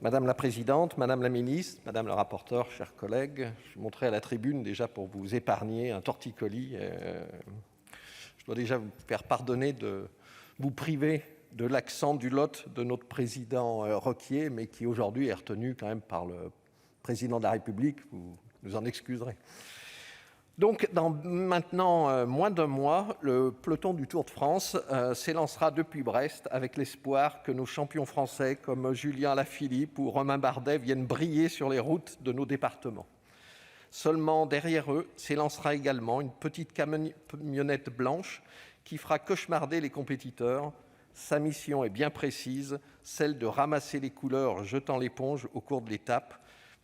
Madame la présidente, madame la ministre, madame la rapporteure, chers collègues, je monterai à la tribune déjà pour vous épargner un torticolis. Je dois déjà vous faire pardonner de vous priver de l'accent du Lot de notre président Roquier, mais qui aujourd'hui est retenu quand même par le président de la République. Vous nous en excuserez. Donc, dans maintenant moins d'un mois, le peloton du Tour de France s'élancera depuis Brest avec l'espoir que nos champions français comme Julien Alaphilippe ou Romain Bardet viennent briller sur les routes de nos départements. Seulement derrière eux s'élancera également une petite camionnette blanche qui fera cauchemarder les compétiteurs. Sa mission est bien précise, celle de ramasser les couleurs jetant l'éponge au cours de l'étape.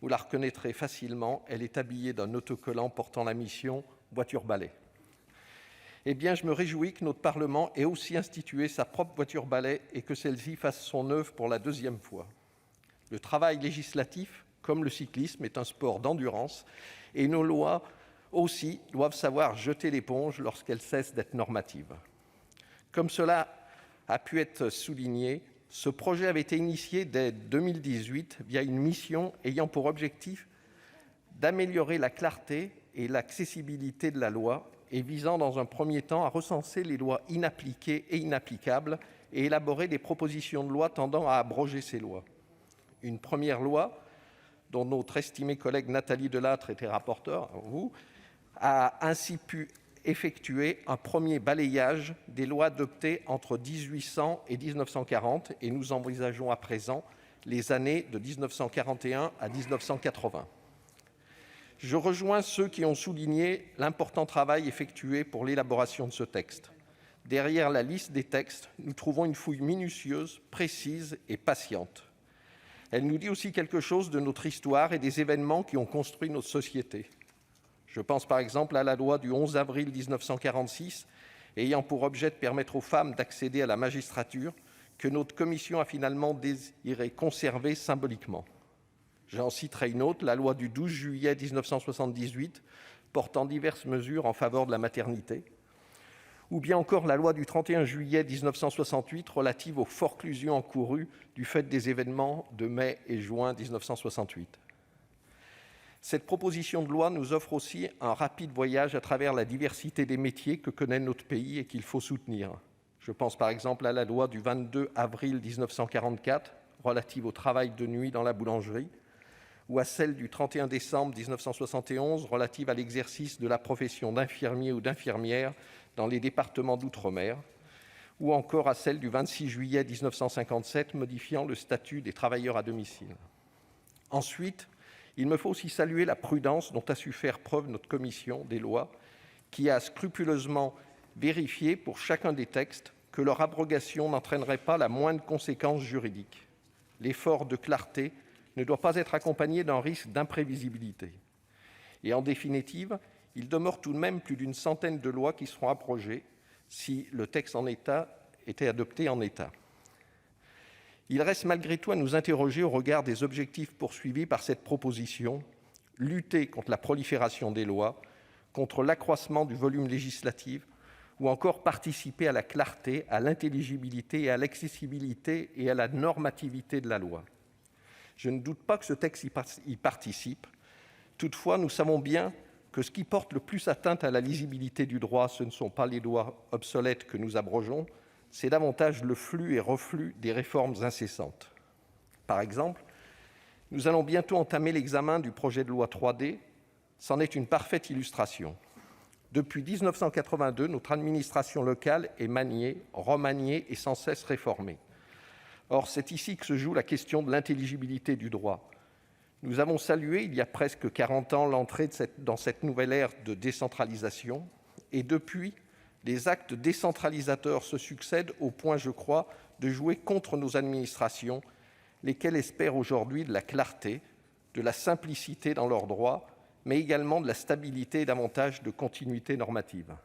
Vous la reconnaîtrez facilement, elle est habillée d'un autocollant portant la mission « voiture-balai ». Eh bien, je me réjouis que notre Parlement ait aussi institué sa propre voiture-balai et que celle-ci fasse son œuvre pour la deuxième fois. Le travail législatif, comme le cyclisme, est un sport d'endurance et nos lois aussi doivent savoir jeter l'éponge lorsqu'elles cessent d'être normatives. Comme cela a pu être souligné, ce projet avait été initié dès 2018 via une mission ayant pour objectif d'améliorer la clarté et l'accessibilité de la loi et visant dans un premier temps à recenser les lois inappliquées et inapplicables et élaborer des propositions de loi tendant à abroger ces lois. Une première loi, dont notre estimée collègue Nathalie Delattre était rapporteure, a ainsi pu effectuer un premier balayage des lois adoptées entre 1800 et 1940 et nous envisageons à présent les années de 1941 à 1980. Je rejoins ceux qui ont souligné l'important travail effectué pour l'élaboration de ce texte. Derrière la liste des textes, nous trouvons une fouille minutieuse, précise et patiente. Elle nous dit aussi quelque chose de notre histoire et des événements qui ont construit notre société. Je pense par exemple à la loi du 11 avril 1946, ayant pour objet de permettre aux femmes d'accéder à la magistrature, que notre commission a finalement désiré conserver symboliquement. J'en citerai une autre, la loi du 12 juillet 1978, portant diverses mesures en faveur de la maternité, ou bien encore la loi du 31 juillet 1968 relative aux forclusions encourues du fait des événements de mai et juin 1968. Cette proposition de loi nous offre aussi un rapide voyage à travers la diversité des métiers que connaît notre pays et qu'il faut soutenir. Je pense par exemple à la loi du 22 avril 1944 relative au travail de nuit dans la boulangerie ou à celle du 31 décembre 1971 relative à l'exercice de la profession d'infirmier ou d'infirmière dans les départements d'outre-mer ou encore à celle du 26 juillet 1957 modifiant le statut des travailleurs à domicile. Ensuite, il me faut aussi saluer la prudence dont a su faire preuve notre commission des lois, qui a scrupuleusement vérifié pour chacun des textes que leur abrogation n'entraînerait pas la moindre conséquence juridique. L'effort de clarté ne doit pas être accompagné d'un risque d'imprévisibilité. Et en définitive, il demeure tout de même plus d'une centaine de lois qui seront abrogées si le texte en état était adopté en état. Il reste malgré tout à nous interroger au regard des objectifs poursuivis par cette proposition, lutter contre la prolifération des lois, contre l'accroissement du volume législatif, ou encore participer à la clarté, à l'intelligibilité, à l'accessibilité et à la normativité de la loi. Je ne doute pas que ce texte y participe. Toutefois, nous savons bien que ce qui porte le plus atteinte à la lisibilité du droit, ce ne sont pas les lois obsolètes que nous abrogeons, c'est davantage le flux et reflux des réformes incessantes. Par exemple, nous allons bientôt entamer l'examen du projet de loi 3D. C'en est une parfaite illustration. Depuis 1982, notre administration locale est maniée, remaniée et sans cesse réformée. Or, c'est ici que se joue la question de l'intelligibilité du droit. Nous avons salué, il y a presque 40 ans, l'entrée dans cette nouvelle ère de décentralisation. Et depuis, les actes décentralisateurs se succèdent au point, je crois, de jouer contre nos administrations, lesquelles espèrent aujourd'hui de la clarté, de la simplicité dans leurs droits, mais également de la stabilité et davantage de continuité normative.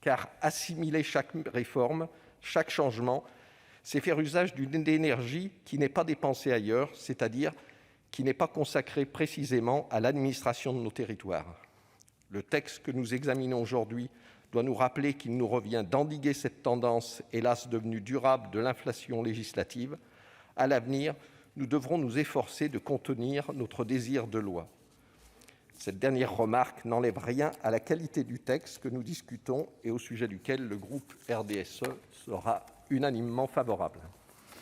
Car assimiler chaque réforme, chaque changement, c'est faire usage d'une énergie qui n'est pas dépensée ailleurs, c'est-à-dire qui n'est pas consacrée précisément à l'administration de nos territoires. Le texte que nous examinons aujourd'hui doit nous rappeler qu'il nous revient d'endiguer cette tendance, hélas devenue durable, de l'inflation législative. À l'avenir, nous devrons nous efforcer de contenir notre désir de loi. Cette dernière remarque n'enlève rien à la qualité du texte que nous discutons et au sujet duquel le groupe RDSE sera unanimement favorable.